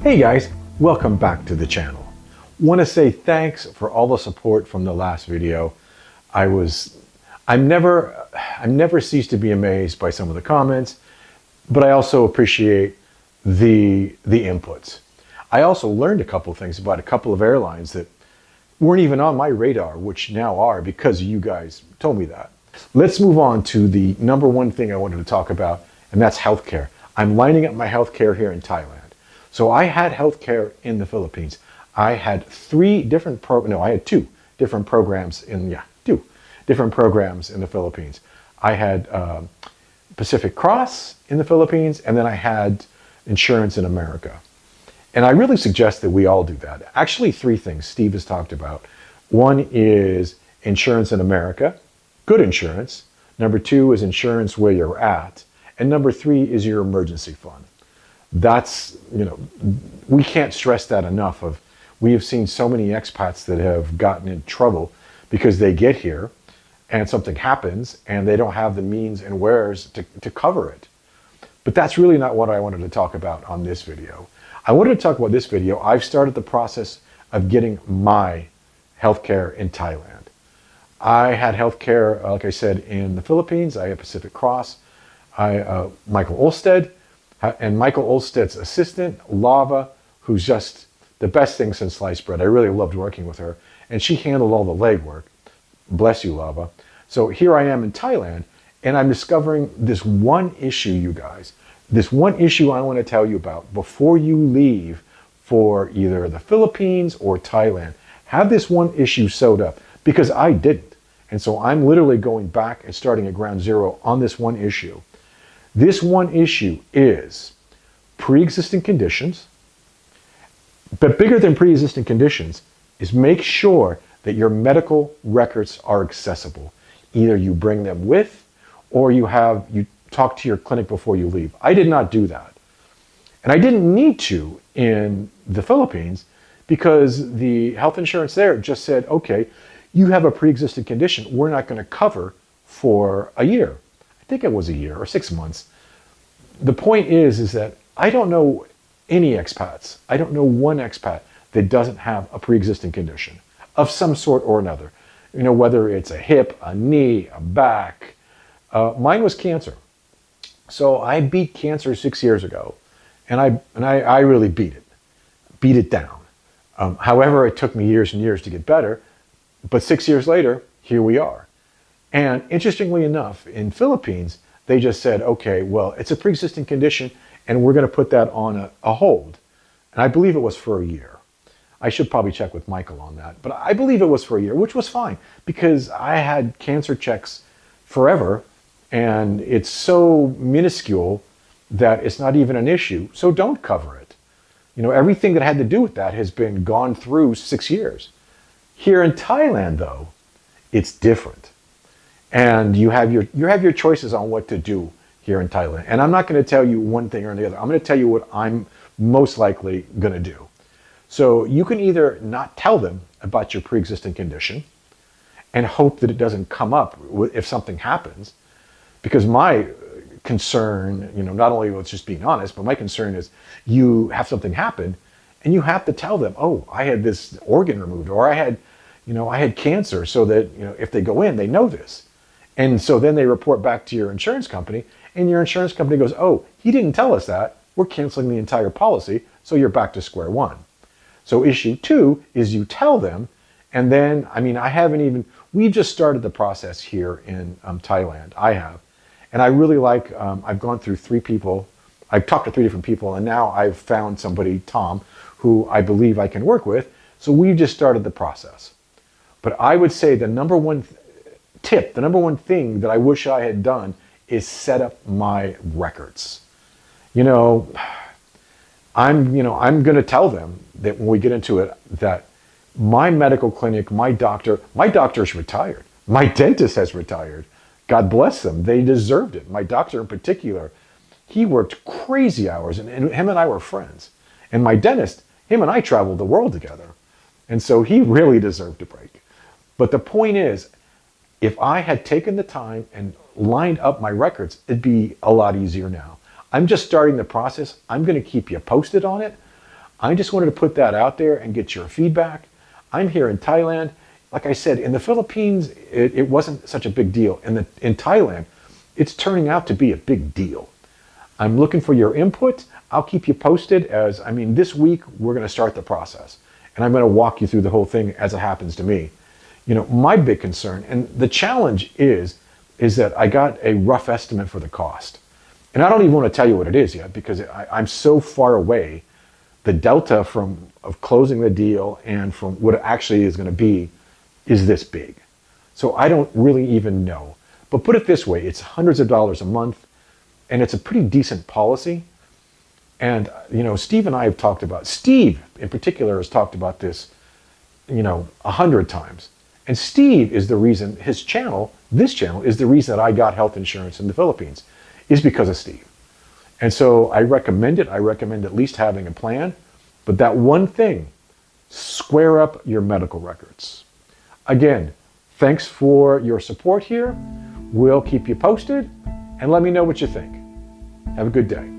Hey guys, welcome back to the channel. Want to say thanks for all the support from the last video. I'm never ceased to be amazed by some of the comments, but I also appreciate the inputs. I also learned a couple of things about a couple of airlines that weren't even on my radar, which now are because you guys told me that. Let's move on to the number one thing I wanted to talk about, and that's healthcare. I'm lining up my healthcare here in Thailand. So I had healthcare in the Philippines. I had two different programs in the Philippines. I had Pacific Cross in the Philippines, and then I had insurance in America. And I really suggest that we all do that. Actually, three things Steve has talked about. One is insurance in America, good insurance. Number two is insurance where you're at. And number three is your emergency fund. That's, we can't stress that enough. We have seen so many expats that have gotten in trouble because they get here and something happens and they don't have the means and wares to cover it. But that's really not what I wanted to talk about on this video. I wanted to talk about this video. I've started the process of getting my healthcare in Thailand. I had healthcare, like I said, in the Philippines. I had Pacific Cross. Michael Olsted, and Michael Olsted's assistant, Lava, who's just the best thing since sliced bread. I really loved working with her. And she handled all the legwork. Bless you, Lava. So here I am in Thailand, and I'm discovering this one issue, you guys. This one issue I want to tell you about before you leave for either the Philippines or Thailand. Have this one issue sewed up, because I didn't. And so I'm literally going back and starting at ground zero on this one issue. This one issue is pre-existing conditions, but bigger than pre-existing conditions is make sure that your medical records are accessible. Either you bring them with or you talk to your clinic before you leave. I did not do that. And I didn't need to in the Philippines because the health insurance there just said, okay, you have a pre-existing condition. We're not going to cover for a year. I think it was a year or 6 months. The point is that I don't know any expats. I don't know one expat that doesn't have a pre-existing condition of some sort or another. Whether it's a hip, a knee, a back. Mine was cancer. So I beat cancer 6 years ago, and I really beat it down. However, it took me years and years to get better, but 6 years later, here we are. And interestingly enough, in Philippines, they just said, okay, well, it's a pre-existing condition, and we're going to put that on a hold. And I believe it was for a year. I should probably check with Michael on that, but I believe it was for a year, which was fine, because I had cancer checks forever, and it's so minuscule that it's not even an issue, so don't cover it. Everything that had to do with that has been gone through 6 years. Here in Thailand, though, it's different. And you have your choices on what to do here in Thailand. And I'm not going to tell you one thing or the other. I'm going to tell you what I'm most likely going to do. So you can either not tell them about your pre-existing condition and hope that it doesn't come up if something happens. Because my concern, not only was just being honest, but my concern is you have something happen and you have to tell them, oh, I had this organ removed, or I had cancer, so that, if they go in, they know this. And so then they report back to your insurance company, and your insurance company goes, oh, he didn't tell us that. We're canceling the entire policy, so you're back to square one. So issue two is you tell them, and then, we've just started the process here in Thailand. I have. And I really like, I've gone through 3 people. I've talked to 3 different people, and now I've found somebody, Tom, who I believe I can work with. So we've just started the process. But I would say the number one thing that I wish I had done is set up my records. I'm going to tell them that when we get into it, that my medical clinic, my doctor's retired. My dentist has retired. God bless them. They deserved it. My doctor in particular, he worked crazy hours, and him and I were friends. And my dentist, him and I traveled the world together. And so he really deserved a break. But the point is, if I had taken the time and lined up my records, it'd be a lot easier now. I'm just starting the process. I'm going to keep you posted on it. I just wanted to put that out there and get your feedback. I'm here in Thailand. Like I said, in the Philippines, it wasn't such a big deal. In Thailand, it's turning out to be a big deal. I'm looking for your input. I'll keep you posted this week we're going to start the process. And I'm going to walk you through the whole thing as it happens to me. My big concern, and the challenge is that I got a rough estimate for the cost. And I don't even want to tell you what it is yet because I'm so far away. The delta of closing the deal and from what it actually is going to be is this big. So I don't really even know. But put it this way, it's hundreds of dollars a month, and it's a pretty decent policy. And, Steve and I have talked about, Steve in particular has talked about this, 100 times. And Steve is the reason, this channel is the reason that I got health insurance in the Philippines, is because of Steve. And so I recommend it. I recommend at least having a plan. But that one thing, square up your medical records. Again, thanks for your support here. We'll keep you posted and let me know what you think. Have a good day.